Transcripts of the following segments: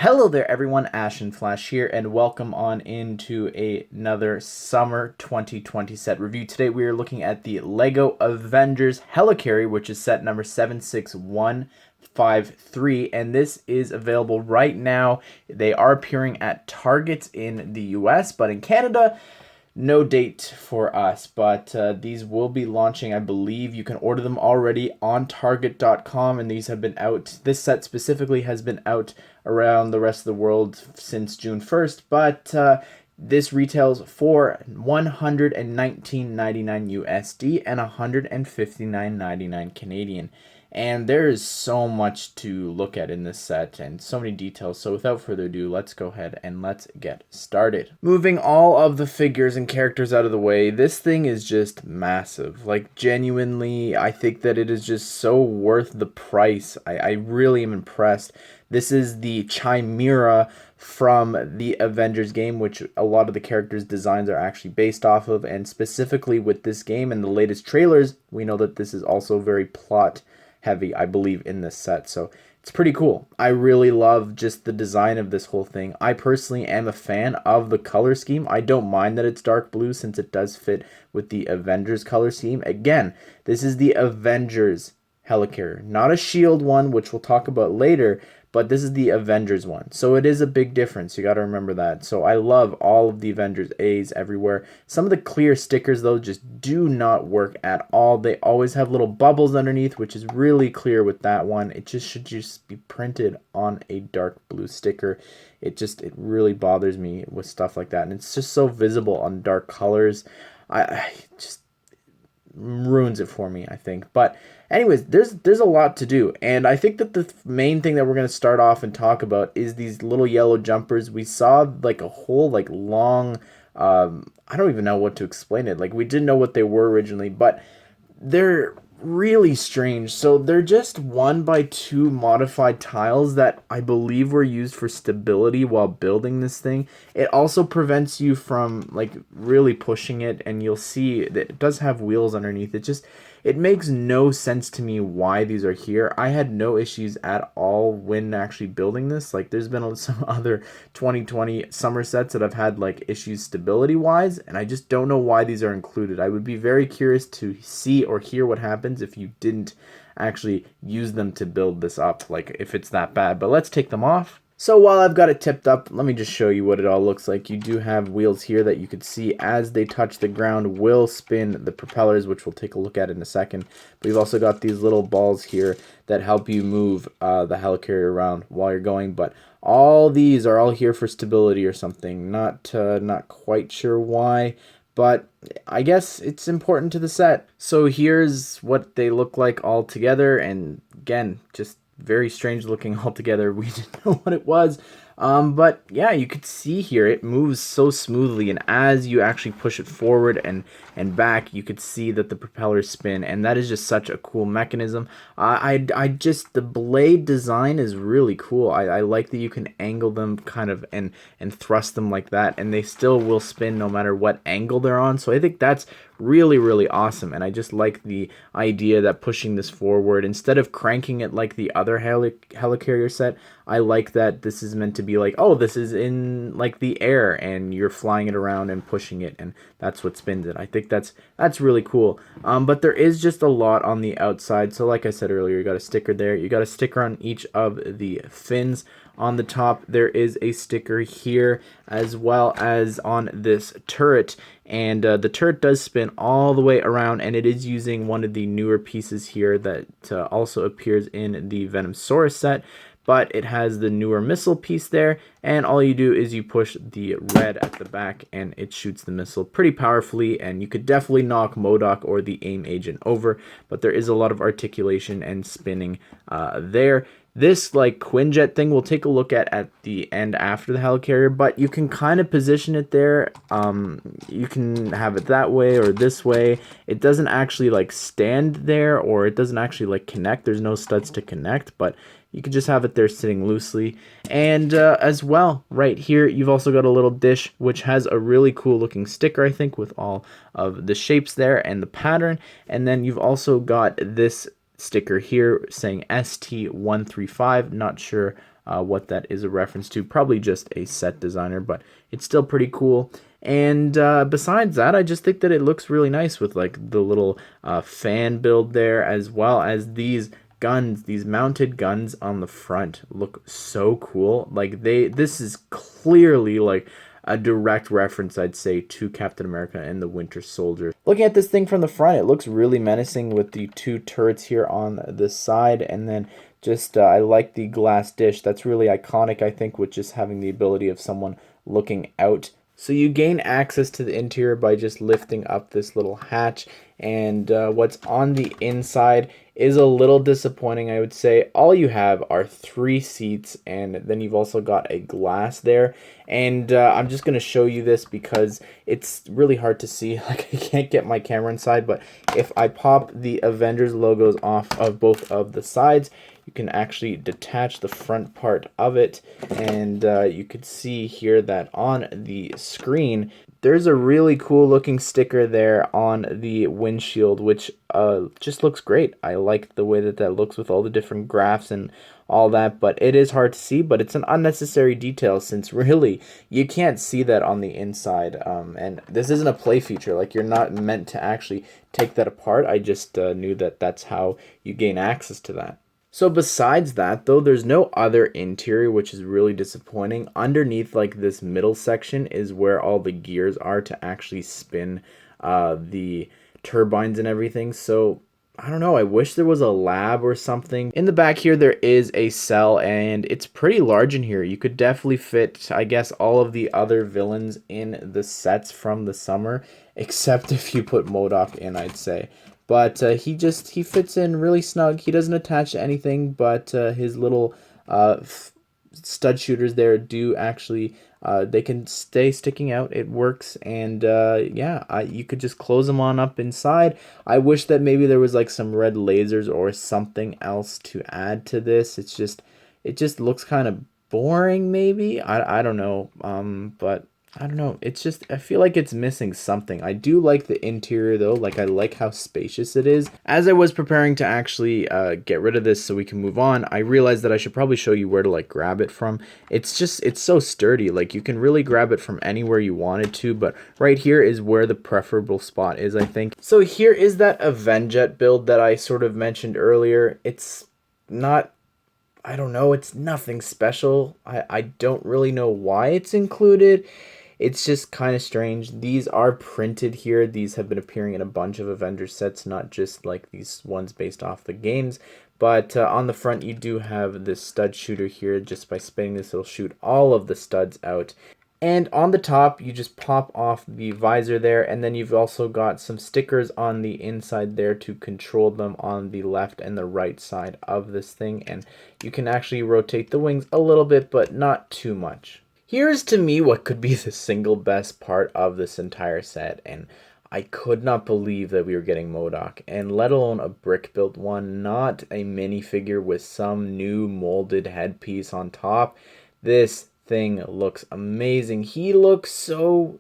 Hello there everyone, Ashnflash here, and welcome on into another Summer 2020 set review. Today we are looking at the LEGO Avengers Helicarrier, which is set number 76153, and this is available right now. They are appearing at Target in the US, but in Canada, no date for us, but these will be launching. I believe you can order them already on target.com, and these have been out. This set specifically has been out around the rest of the world since June 1st, but this retails for $119.99 USD and $159.99 Canadian. And there is so much to look at in this set and so many details. So without further ado, let's go ahead and let's get started. Moving all of the figures and characters out of the way, this thing is just massive. Like, genuinely, I think that it is just so worth the price. I really am impressed. This is the Chimera from the Avengers game, which a lot of the characters' designs are actually based off of. And specifically with this game and the latest trailers, we know that this is also very plot heavy, I believe, in this set. So it's pretty cool. I really love just the design of this whole thing. I personally am a fan of the color scheme. I don't mind that it's dark blue since it does fit with the Avengers color scheme. Again, this is the Avengers Helicarrier, not a Shield one, which we'll talk about later, but this is the Avengers one. So it is a big difference. You got to remember that. So I love all of the Avengers A's everywhere. Some of the clear stickers, though, just do not work at all. They always have little bubbles underneath, which is really clear with that one. It just should just be printed on a dark blue sticker. It really bothers me with stuff like that. And it's just so visible on dark colors. I just ruins it for me, I think. But anyways, there's a lot to do, and I think that the main thing that we're going to start off and talk about is these little yellow jumpers. We saw like a whole like long I don't even know what to explain it. Like, we didn't know what they were originally, but they're really strange. So they're just 1x2 modified tiles that I believe were used for stability while building this thing. It also prevents you from like really pushing it, and you'll see that it does have wheels underneath. It makes no sense to me why these are here. I had no issues at all when actually building this. Like, there's been some other 2020 summer sets that I've had like issues stability wise, and I just don't know why these are included. I would be very curious to see or hear what happens if you didn't actually use them to build this up, like if it's that bad. But let's take them off. So while I've got it tipped up, let me just show you what it all looks like. You do have wheels here that you could see as they touch the ground will spin the propellers, which we'll take a look at in a second. But you've also got these little balls here that help you move the helicarrier around while you're going. But all these are all here for stability or something. Not quite sure why, but I guess it's important to the set. So here's what they look like all together, and again, just very strange looking altogether. We didn't know what it was. But yeah, you could see here it moves so smoothly, and as you actually push it forward and back, you could see that the propellers spin, and that is just such a cool mechanism. The blade design is really cool. I like that you can angle them kind of and thrust them like that, and they still will spin no matter what angle they're on. So I think that's really awesome, and I just like the idea that pushing this forward instead of cranking it like the other helicarrier set. I like that this is meant to be like, oh, this is in like the air and you're flying it around and pushing it, and that's what spins it. I think that's really cool. But there is just a lot on the outside. So like I said earlier, you got a sticker there. You got a sticker on each of the fins. On the top, there is a sticker here, as well as on this turret. And the turret does spin all the way around, and it is using one of the newer pieces here that also appears in the Venomsaurus set. But it has the newer missile piece there, and all you do is you push the red at the back and it shoots the missile pretty powerfully, and you could definitely knock MODOK or the aim agent over, but there is a lot of articulation and spinning there. This like Quinjet thing we'll take a look at the end after the helicarrier, but you can kind of position it there. You can have it that way or this way. It doesn't actually like stand there, or it doesn't actually like connect. There's no studs to connect, but you can just have it there sitting loosely. And as well, right here, you've also got a little dish, which has a really cool looking sticker, I think, with all of the shapes there and the pattern. And then you've also got this sticker here saying ST135. Not sure what that is a reference to. Probably just a set designer, but it's still pretty cool. And besides that, I just think that it looks really nice with like the little fan build there, as well as these guns. These mounted guns on the front look so cool. Like this is clearly like a direct reference, I'd say, to Captain America and the Winter Soldier. Looking at this thing from the front, it looks really menacing with the two turrets here on the side, and then just I like the glass dish. That's really iconic, I think, with just having the ability of someone looking out. So you gain access to the interior by just lifting up this little hatch, and what's on the inside is a little disappointing, I would say. All you have are 3 seats, and then you've also got a glass there. And I'm just going to show you this because it's really hard to see. Like, I can't get my camera inside, but if I pop the Avengers logos off of both of the sides, you can actually detach the front part of it, and you could see here that on the screen there's a really cool looking sticker there on the windshield, which just looks great. I like the way that that looks with all the different graphs and all that, but it is hard to see, but it's an unnecessary detail since really you can't see that on the inside. And this isn't a play feature, like you're not meant to actually take that apart. I just knew that that's how you gain access to that. So besides that, though, there's no other interior, which is really disappointing. Underneath, like, this middle section is where all the gears are to actually spin the turbines and everything. So I don't know, I wish there was a lab or something. In the back here, there is a cell, and it's pretty large in here. You could definitely fit, I guess, all of the other villains in the sets from the summer, except if you put MODOK in, I'd say. But he fits in really snug. He doesn't attach to anything, but his little stud shooters there do actually, they can stay sticking out. It works, and yeah, you could just close them on up inside. I wish that maybe there was like some red lasers or something else to add to this. It just looks kind of boring, maybe. I don't know, but I don't know. It's just, I feel like it's missing something. I do like the interior though. Like, I like how spacious it is. As I was preparing to actually get rid of this so we can move on, I realized that I should probably show you where to like grab it from. It's so sturdy. Like, you can really grab it from anywhere you wanted to, but right here is where the preferable spot is, I think. So here is that Avenjet build that I sort of mentioned earlier. It's not, I don't know, it's nothing special. I don't really know why it's included. It's just kind of strange. These are printed here. These have been appearing in a bunch of Avengers sets, not just like these ones based off the games. But on the front, you do have this stud shooter here. Just by spinning this, it'll shoot all of the studs out. And on the top, you just pop off the visor there, and then you've also got some stickers on the inside there to control them on the left and the right side of this thing. And you can actually rotate the wings a little bit, but not too much. Here's to me what could be the single best part of this entire set, and I could not believe that we were getting MODOK, and let alone a brick-built one, not a minifigure with some new molded headpiece on top. This thing looks amazing. He looks so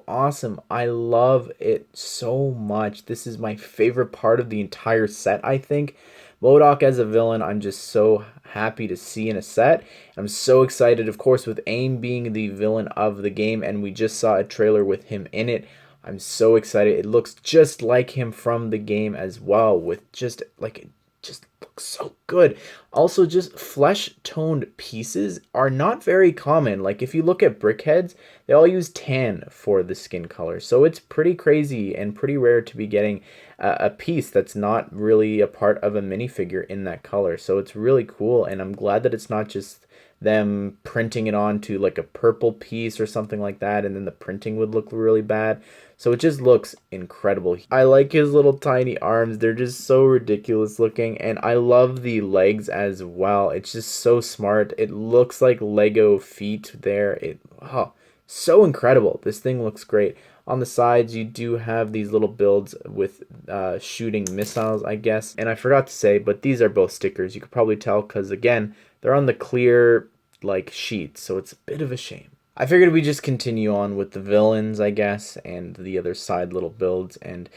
awesome. I love it so much. This is my favorite part of the entire set, I think. MODOK as a villain, I'm just so happy to see in a set. I'm so excited, of course, with AIM being the villain of the game, and we just saw a trailer with him in it. I'm so excited. It looks just like him from the game as well, with just like, it just looks so good. Also, just flesh-toned pieces are not very common. Like, if you look at brickheads, they all use tan for the skin color. So it's pretty crazy and pretty rare to be getting a piece that's not really a part of a minifigure in that color. So it's really cool, and I'm glad that it's not just them printing it onto like a purple piece or something like that, and then the printing would look really bad. So it just looks incredible. I like his little tiny arms. They're just so ridiculous looking, and I love the legs as well. It's just so smart. It looks like Lego feet there. So incredible. This thing looks great. On the sides, you do have these little builds with shooting missiles, I guess. And I forgot to say, but these are both stickers. You could probably tell because, again, they're on the clear like sheet, so it's a bit of a shame. I figured we just continue on with the villains, I guess, and the other side little builds. And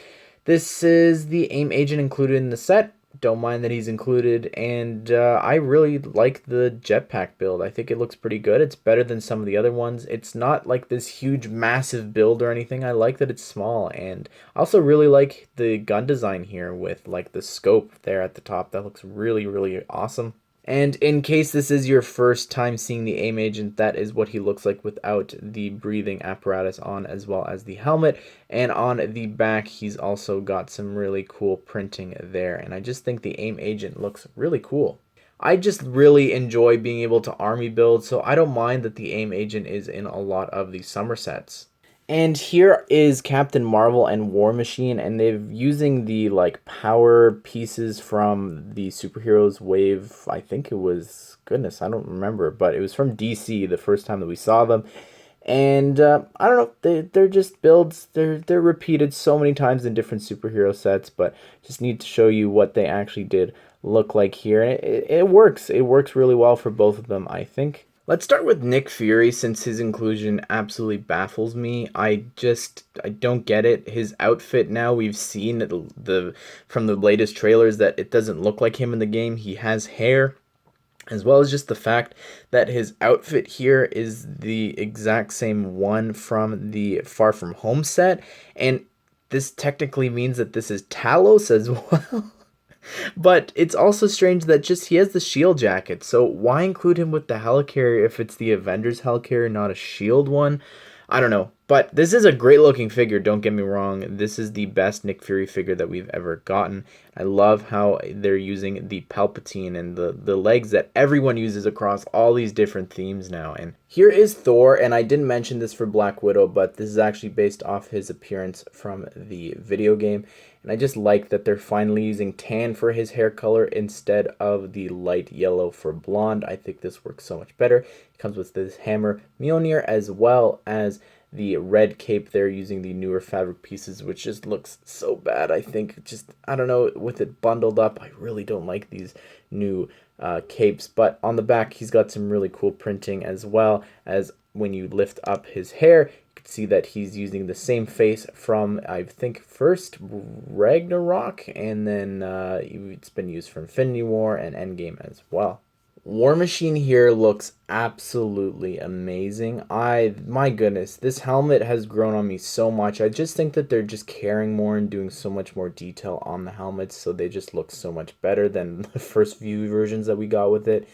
this is the AIM agent included in the set. Don't mind that he's included, and I really like the jetpack build. I think it looks pretty good. It's better than some of the other ones. It's not like this huge, massive build or anything. I like that it's small, and I also really like the gun design here with like the scope there at the top. That looks really, really awesome. And in case this is your first time seeing the AIM agent, that is what he looks like without the breathing apparatus on, as well as the helmet. And on the back, he's also got some really cool printing there. And I just think the AIM agent looks really cool. I just really enjoy being able to army build, so I don't mind that the AIM agent is in a lot of the summer sets. And here is Captain Marvel and War Machine, and they're using the like power pieces from the superheroes wave. I think it was, goodness, I don't remember, but it was from DC the first time that we saw them. And I don't know, they're just builds. They're repeated so many times in different superhero sets, but just need to show you what they actually did look like here. And it works. It works really well for both of them, I think. Let's start with Nick Fury, since his inclusion absolutely baffles me. I don't get it. His outfit now, we've seen the from the latest trailers that it doesn't look like him in the game. He has hair, as well as just the fact that his outfit here is the exact same one from the Far From Home set, and this technically means that this is Talos as well. But it's also strange that just he has the shield jacket. So why include him with the helicarrier if it's the Avengers helicarrier, not a shield one? I don't know. But this is a great looking figure, don't get me wrong. This is the best Nick Fury figure that we've ever gotten. I love how they're using the Palpatine and the legs that everyone uses across all these different themes now. And here is Thor, and I didn't mention this for Black Widow, but this is actually based off his appearance from the video game. And I just like that they're finally using tan for his hair color instead of the light yellow for blonde. I think this works so much better. It comes with this hammer Mjolnir, as well as the red cape there, using the newer fabric pieces, which just looks so bad. I think just, I don't know, with it bundled up, I really don't like these new capes. But on the back, he's got some really cool printing, as well as when you lift up his hair, see that he's using the same face from, I think, first Ragnarok, and then it's been used for Infinity War and Endgame as well. War Machine here looks absolutely amazing. My goodness, this helmet has grown on me so much. I just think that they're just caring more and doing so much more detail on the helmets, so they just look so much better than the first few versions that we got with it.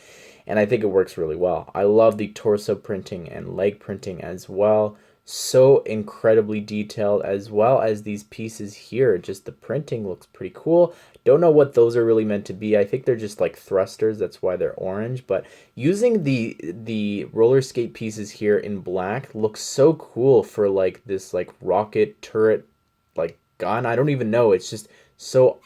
And I think it works really well. I love the torso printing and leg printing as well. So incredibly detailed, as well as these pieces here. Just the printing looks pretty cool. Don't know what those are really meant to be. I think they're just like thrusters, that's why they're orange. But using the roller skate pieces here in black looks so cool for like this like rocket turret like gun. I don't even know. It's just so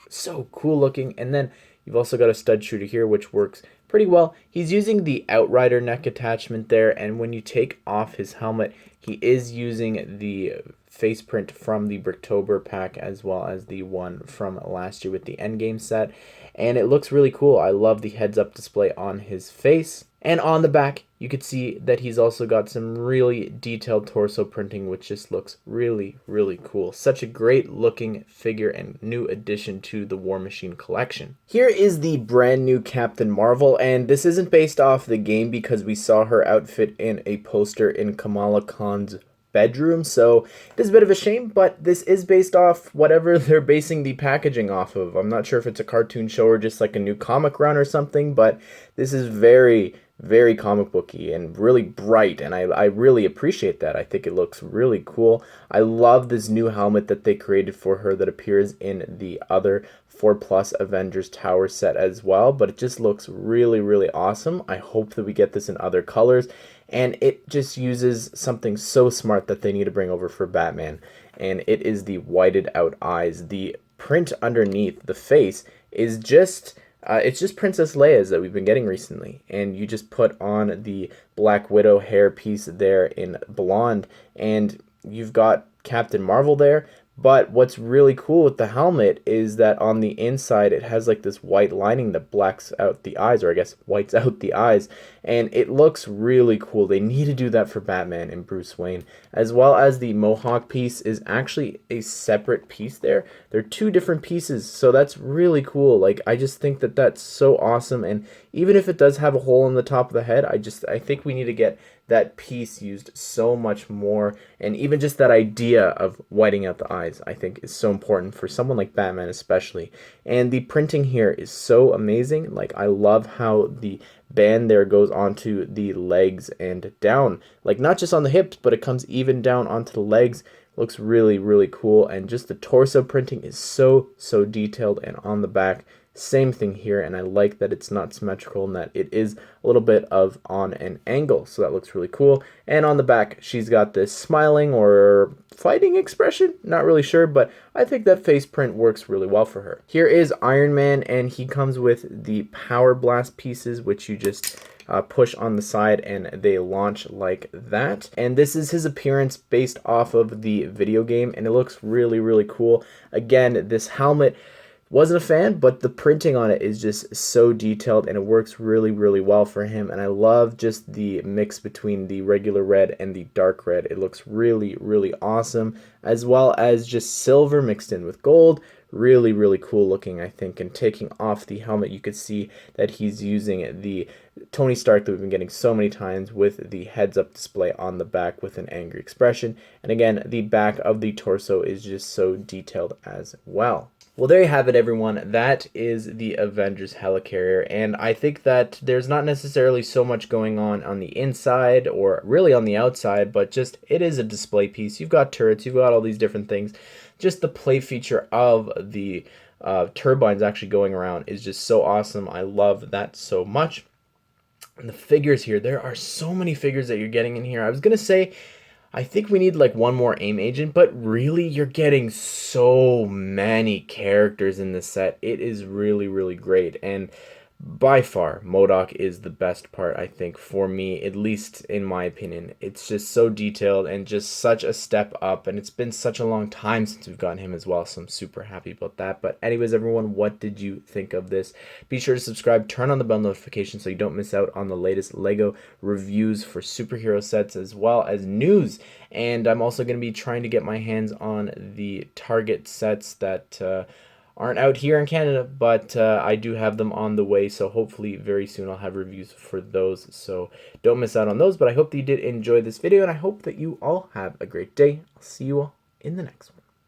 cool looking. And then you've also got a stud shooter here, which works pretty well. He's using the Outrider neck attachment there, and when you take off his helmet, he is using the face print from the Bricktober pack, as well as the one from last year with the Endgame set, and it looks really cool. I love the heads-up display on his face. And on the back, you could see that he's also got some really detailed torso printing, which just looks really, really cool. Such a great looking figure and new addition to the War Machine collection. Here is the brand new Captain Marvel, and this isn't based off the game because we saw her outfit in a poster in Kamala Khan's bedroom, so it is a bit of a shame, but this is based off whatever they're basing the packaging off of. I'm not sure if it's a cartoon show or just like a new comic run or something, but this is very, very comic booky and really bright, and I really appreciate that. I think it looks really cool. I love this new helmet that they created for her that appears in the other 4+ Avengers Tower set as well, but it just looks really, really awesome. I hope that we get this in other colors, and it just uses something so smart that they need to bring over for Batman, and it is the whited out eyes. The print underneath the face is just it's just Princess Leia's that we've been getting recently, and you just put on the Black Widow hair piece there in blonde, and you've got Captain Marvel there, But what's really cool with the helmet is that on the inside it has like this white lining that blacks out the eyes, or I guess whites out the eyes, and it looks really cool. They need to do that for Batman and Bruce Wayne, as well as the Mohawk piece is actually a separate piece there. They're two different pieces, so that's really cool. Like, I just think that that's so awesome, and even if it does have a hole in the top of the head, I think we need to get that piece used so much more, and even just that idea of whiting out the eyes I think is so important for someone like Batman especially. And the printing here is so amazing. Like, I love how the band there goes onto the legs and down, like not just on the hips, but it comes even down onto the legs. Looks really, really cool. And just the torso printing is so detailed. And on the back, same thing here, and I like that it's not symmetrical and that it is a little bit of on an angle, so that looks really cool. And on the back, she's got this smiling or fighting expression, not really sure, but I think that face print works really well for her. Here is Iron Man, and he comes with the Power Blast pieces, which you just push on the side and they launch like that. And this is his appearance based off of the video game, and it looks really, really cool. Again, this helmet, wasn't a fan, but the printing on it is just so detailed and it works really, really well for him. And I love just the mix between the regular red and the dark red. It looks really, really awesome, as well as just silver mixed in with gold. Really, really cool looking, I think. And taking off the helmet, you could see that he's using the Tony Stark that we've been getting so many times with the heads-up display on the back with an angry expression. And again, the back of the torso is just so detailed as well. Well, there you have it, everyone. That is the Avengers Helicarrier, and I think that there's not necessarily so much going on the inside or really on the outside, but just it is a display piece. You've got turrets, you've got all these different things. Just the play feature of the turbines actually going around is just so awesome. I love that so much. And the figures here, there are so many figures that you're getting in here. I was going to say, I think we need like one more AIM agent, but really you're getting so many characters in this set. It is really, really great. And by far, MODOK is the best part, I think, for me, at least in my opinion. It's just so detailed and just such a step up, and it's been such a long time since we've gotten him as well, so I'm super happy about that. But anyways, everyone, what did you think of this? Be sure to subscribe, turn on the bell notification so you don't miss out on the latest LEGO reviews for superhero sets as well as news. And I'm also going to be trying to get my hands on the Target sets that aren't out here in Canada, but I do have them on the way, so hopefully very soon I'll have reviews for those, so don't miss out on those. But I hope that you did enjoy this video, and I hope that you all have a great day. I'll see you all in the next one.